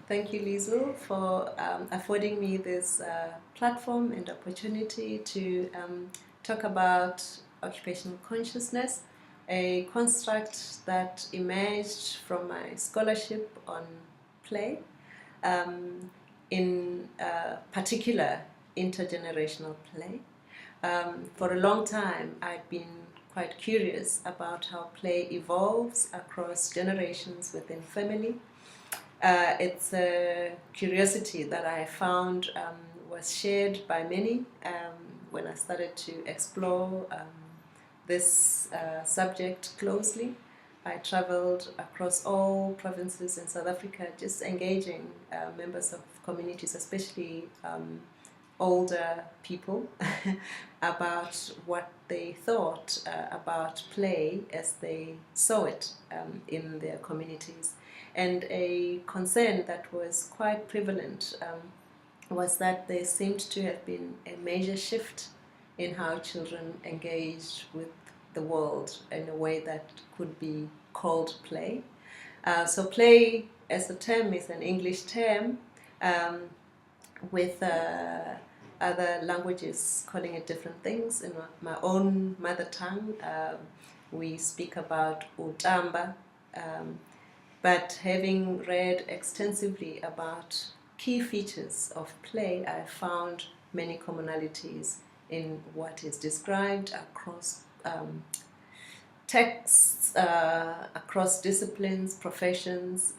Thank you, Liesl, for affording me this platform and opportunity to talk about occupational consciousness, a construct that emerged from my scholarship on play, in particular intergenerational play. For a long time, I've been quite curious about how play evolves across generations within family. It's a curiosity that I found was shared by many when I started to explore this subject closely. I traveled across all provinces in South Africa, just engaging members of communities, especially older people, about what they thought about play as they saw it in their communities. And a concern that was quite prevalent was that there seemed to have been a major shift in how children engaged with the world in a way that could be called play. So play as a term is an English term, with other languages calling it different things. In my own mother tongue, we speak about utamba, but having read extensively about key features of play, I found many commonalities in what is described across texts, across disciplines, professions,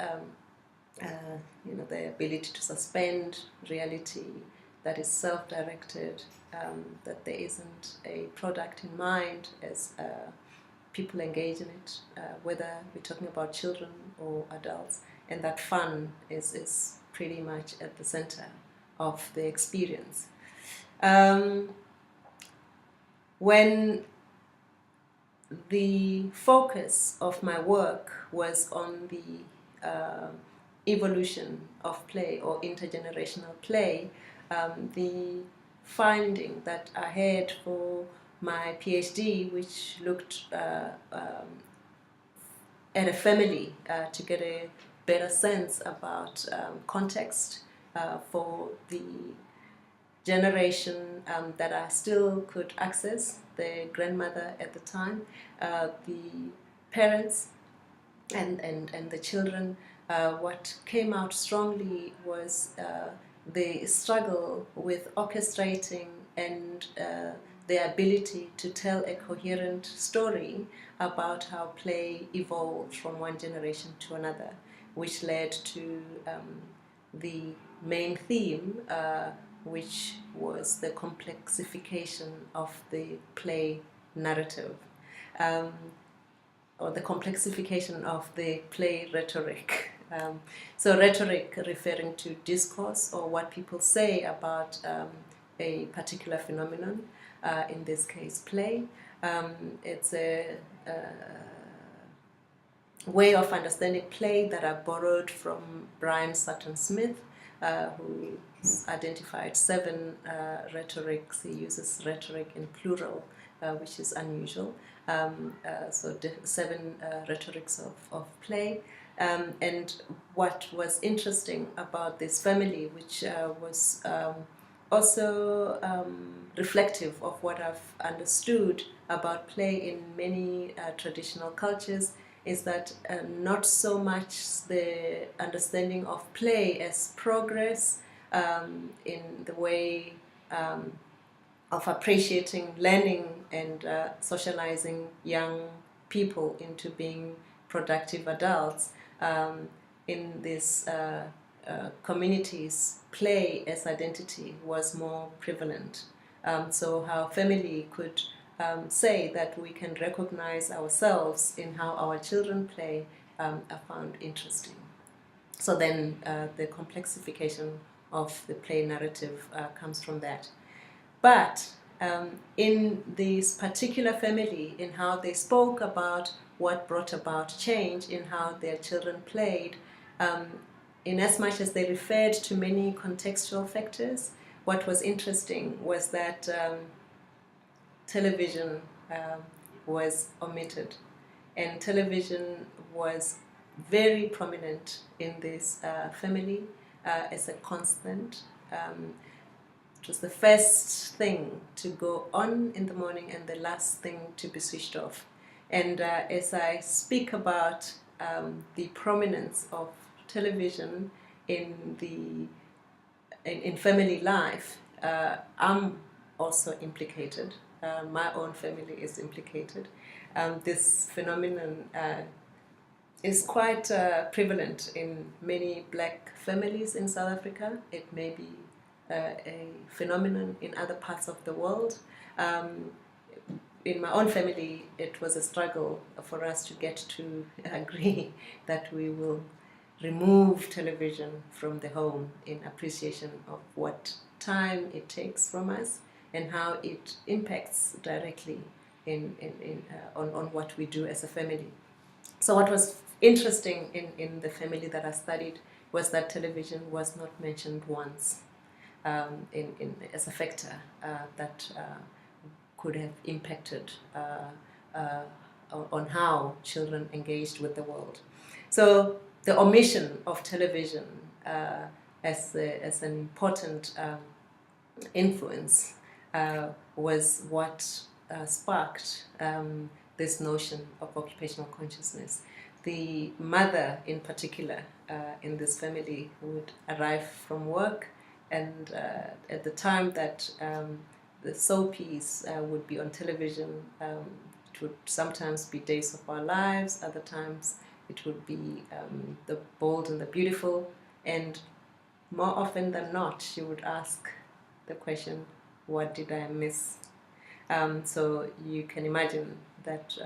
the ability to suspend reality that is self-directed, that there isn't a product in mind as people engage in it, whether we're talking about children or adults, and that fun is pretty much at the center of the experience. When the focus of my work was on the evolution of play or intergenerational play, the finding that I had for my PhD, which looked at a family to get a better sense about context for the generation that I still could access, the grandmother at the time, the parents, and the children. What came out strongly was the struggle with orchestrating and the ability to tell a coherent story about how play evolved from one generation to another, which led to the main theme, which was the complexification of the play narrative, or the complexification of the play rhetoric. So rhetoric referring to discourse or what people say about a particular phenomenon, in this case play. It's a way of understanding play that I borrowed from Brian Sutton Smith, who identified 7 rhetorics. He uses rhetoric in plural, which is unusual. So 7 rhetorics of play. And what was interesting about this family, which was also reflective of what I've understood about play in many traditional cultures, is that not so much the understanding of play as progress in the way of appreciating learning and socializing young people into being productive adults. In these communities, play as identity was more prevalent. So how family could say that we can recognize ourselves in how our children play, I found interesting. So then the complexification of the play narrative comes from that. But in this particular family, in how they spoke about what brought about change in how their children played, in as much as they referred to many contextual factors, what was interesting was that television was omitted, and television was very prominent in this family as a constant. It was the first thing to go on in the morning and the last thing to be switched off. And as I speak about the prominence of television in family life, I'm also implicated. My own family is implicated. This phenomenon is quite prevalent in many black families in South Africa. It may be a phenomenon in other parts of the world. In my own family, it was a struggle for us to get to agree that we will remove television from the home in appreciation of what time it takes from us and how it impacts directly on what we do as a family. So what was interesting in the family that I studied was that television was not mentioned once as a factor that could have impacted on how children engaged with the world. So the omission of television as an important influence was what sparked this notion of occupational consciousness. The mother, in particular, in this family would arrive from work, and at the time that the soapies would be on television, it would sometimes be Days of Our Lives, other times it would be The Bold and the Beautiful, and more often than not, she would ask the question, what did I miss? So you can imagine that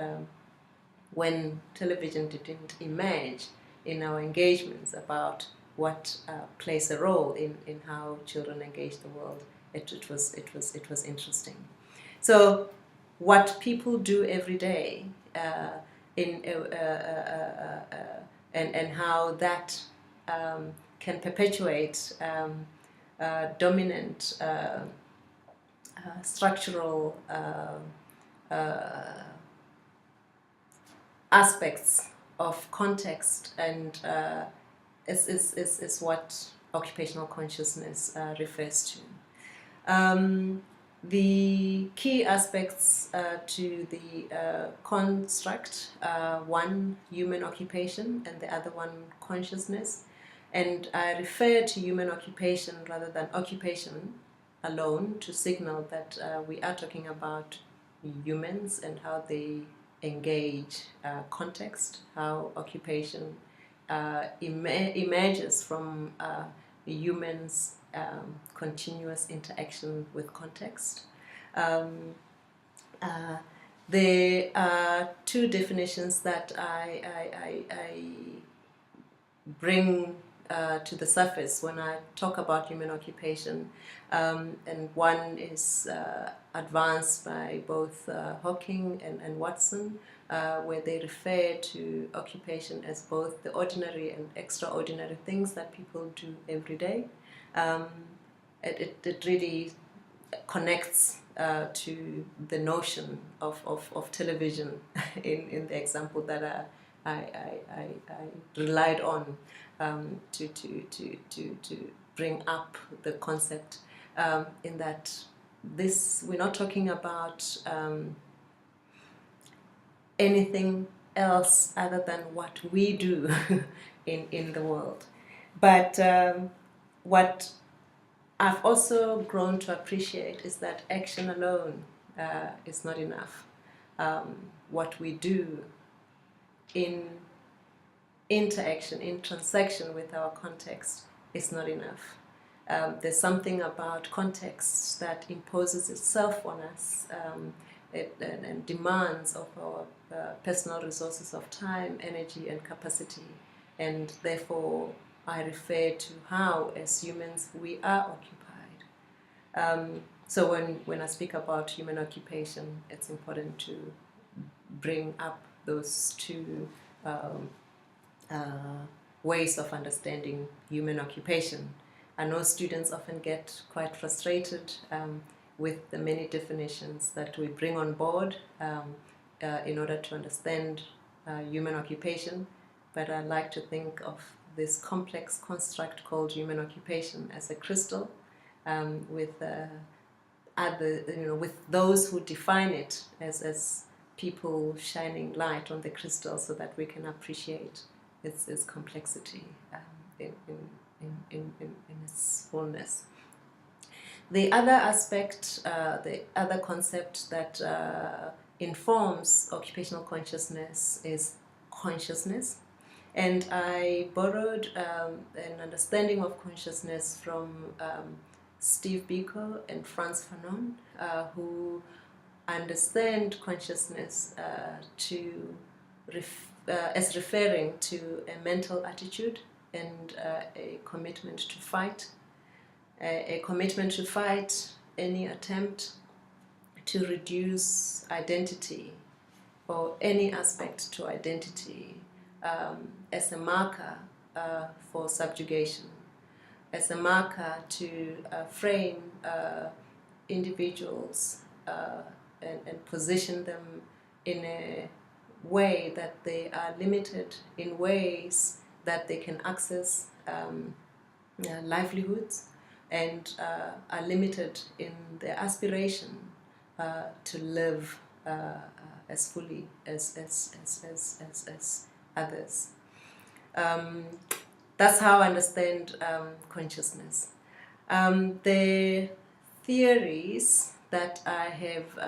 when television didn't emerge in our engagements about what plays a role in how children engage the world, it was interesting. So what people do every day and how that can perpetuate dominant structural aspects of context and is what occupational consciousness refers to. The key aspects to the construct, one, human occupation, and the other one, consciousness. And I refer to human occupation rather than occupation alone to signal that we are talking about humans and how they engage context, how occupation emerges from humans' continuous interaction with context. There are two definitions that I bring to the surface when I talk about human occupation, and one is advanced by both Hawking and Watson, where they refer to occupation as both the ordinary and extraordinary things that people do every day. It really connects to the notion of television in the example that I relied on to bring up the concept, in that we're not talking about anything else other than what we do in the world. But what I've also grown to appreciate is that action alone is not enough. What we do in interaction, in transaction with our context is not enough. There's something about context that imposes itself on us and demands of our personal resources of time, energy, and capacity. And therefore, I refer to how, as humans, we are occupied. So when I speak about human occupation, it's important to bring up those two ways of understanding human occupation. I know students often get quite frustrated with the many definitions that we bring on board in order to understand human occupation. but I like to think of this complex construct called human occupation as a crystal, with with those who define it as people shining light on the crystal so that we can appreciate its complexity in its fullness. The other aspect, the other concept that informs occupational consciousness is consciousness. And I borrowed an understanding of consciousness from Steve Biko and Frantz Fanon, who understand consciousness as referring to a mental attitude and a commitment to fight. A commitment to fight any attempt to reduce identity or any aspect to identity as a marker for subjugation, as a marker to frame individuals and position them in a way that they are limited in ways that they can access livelihoods and are limited in their aspiration to live as fully as others. That's how I understand consciousness. The theories that I have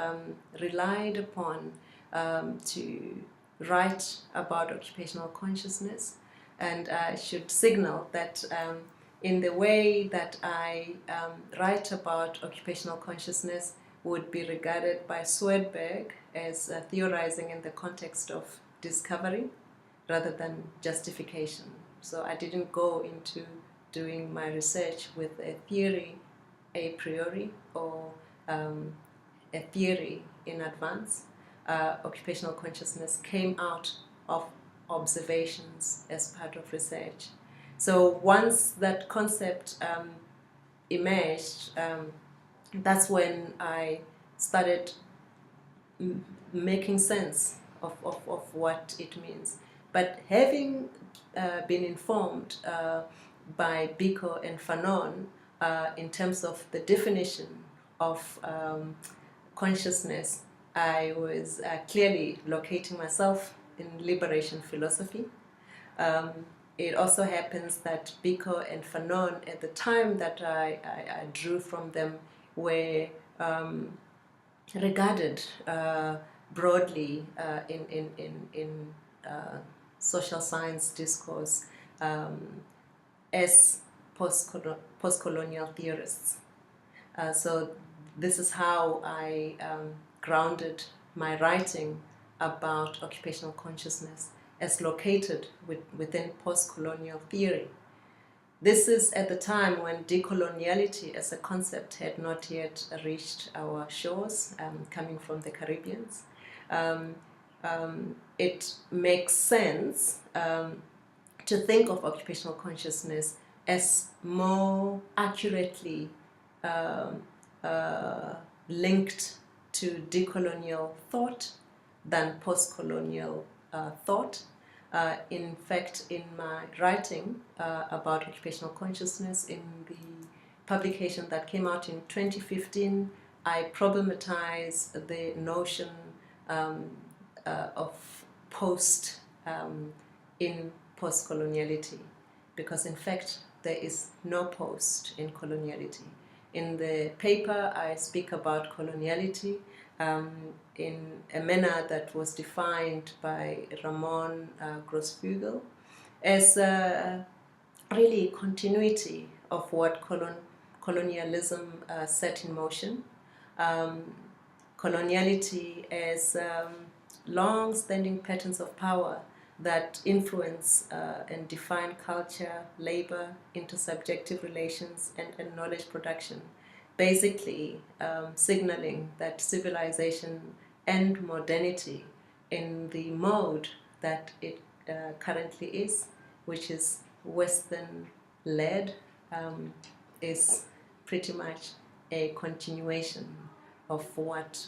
relied upon to write about occupational consciousness, and I should signal that in the way that I write about occupational consciousness would be regarded by Swedberg as theorizing in the context of discovery rather than justification. So I didn't go into doing my research with a theory a priori or a theory in advance. Occupational consciousness came out of observations as part of research. So once that concept emerged, that's when I started making sense of what it means. But having been informed by Biko and Fanon in terms of the definition of consciousness, I was clearly locating myself in liberation philosophy. It also happens that Biko and Fanon, at the time that I drew from them, were regarded broadly in social science discourse as post-colonial theorists. So this is how I grounded my writing about occupational consciousness as located within post-colonial theory. This is at the time when decoloniality as a concept had not yet reached our shores, coming from the Caribbean. It makes sense to think of occupational consciousness as more accurately linked to decolonial thought than post-colonial thought. In fact, in my writing about occupational consciousness in the publication that came out in 2015, I problematize the notion of post in post-coloniality, because in fact there is no post in coloniality. In the paper I speak about coloniality in a manner that was defined by Ramon Grossfugel as really continuity of what colonialism set in motion. Coloniality as long-standing patterns of power that influence and define culture, labor, intersubjective relations, and knowledge production, basically signaling that civilization and modernity in the mode that it currently is, which is Western-led, is pretty much a continuation of what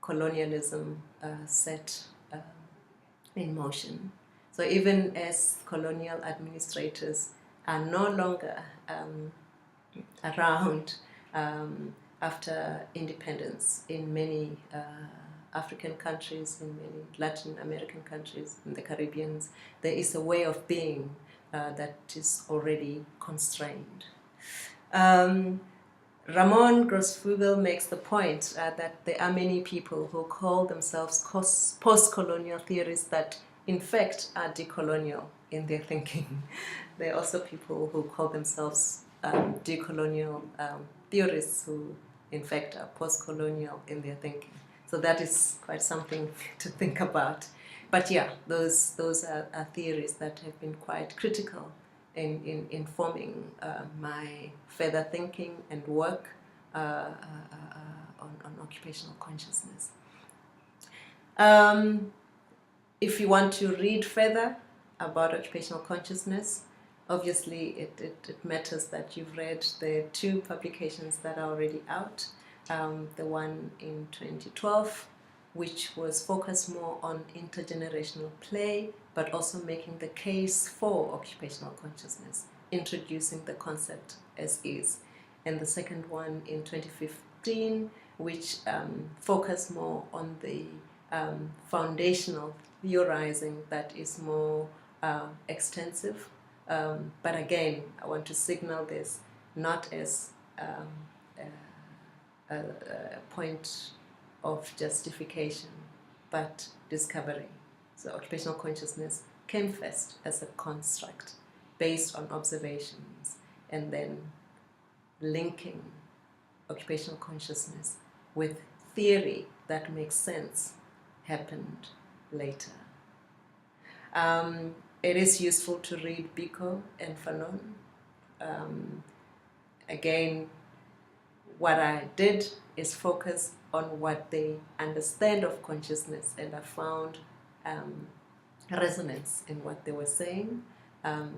colonialism set in motion. So even as colonial administrators are no longer around after independence in many African countries, in many Latin American countries, in the Caribbean, there is a way of being that is already constrained. Ramon Grossfugel makes the point that there are many people who call themselves post-colonial theorists that in fact are decolonial in their thinking. There are also people who call themselves decolonial theorists who in fact are post-colonial in their thinking. So that is quite something to think about. But yeah, those are theories that have been quite critical in informing my further thinking and work on occupational consciousness. If you want to read further about occupational consciousness, obviously it matters that you've read the two publications that are already out. The one in 2012, which was focused more on intergenerational play, but also making the case for occupational consciousness, introducing the concept as is. And the second one in 2015, which focused more on the foundational theorizing that is more extensive. But again, I want to signal this not as a point of justification, but discovery. So occupational consciousness came first as a construct based on observations, and then linking occupational consciousness with theory that makes sense happened later. It is useful to read Biko and Fanon. Again, what I did is focus on what they understand of consciousness, and I found resonance in what they were saying,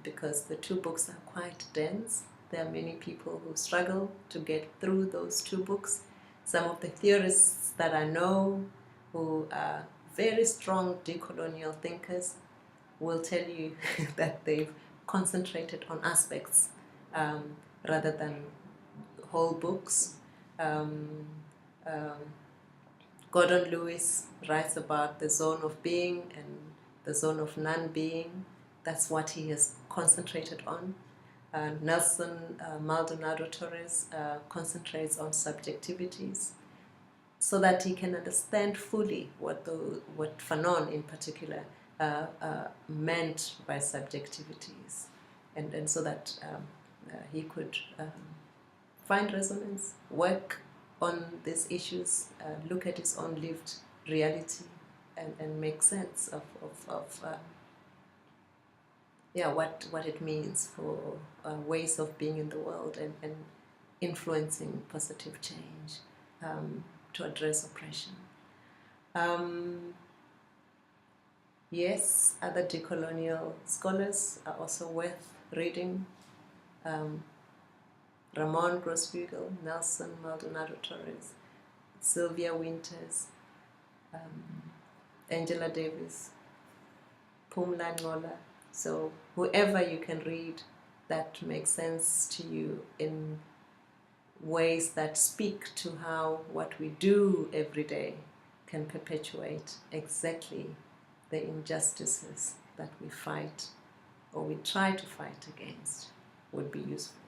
because the two books are quite dense. There are many people who struggle to get through those two books. Some of the theorists that I know who are very strong decolonial thinkers will tell you that they've concentrated on aspects rather than whole books. Gordon Lewis writes about the zone of being and the zone of non-being. That's what he has concentrated on. Nelson Maldonado Torres concentrates on subjectivities, so that he can understand fully what Fanon in particular meant by subjectivities, and so that he could find resonance, work on these issues, look at his own lived reality, and make sense of what it means for ways of being in the world and influencing positive change to address oppression. Yes, other decolonial scholars are also worth reading. Ramon Grossfugel, Nelson Maldonado Torres, Sylvia Winters, Angela Davis, Pumla Ngola. So whoever you can read that makes sense to you in ways that speak to how what we do every day can perpetuate exactly the injustices that we fight or we try to fight against would be useful.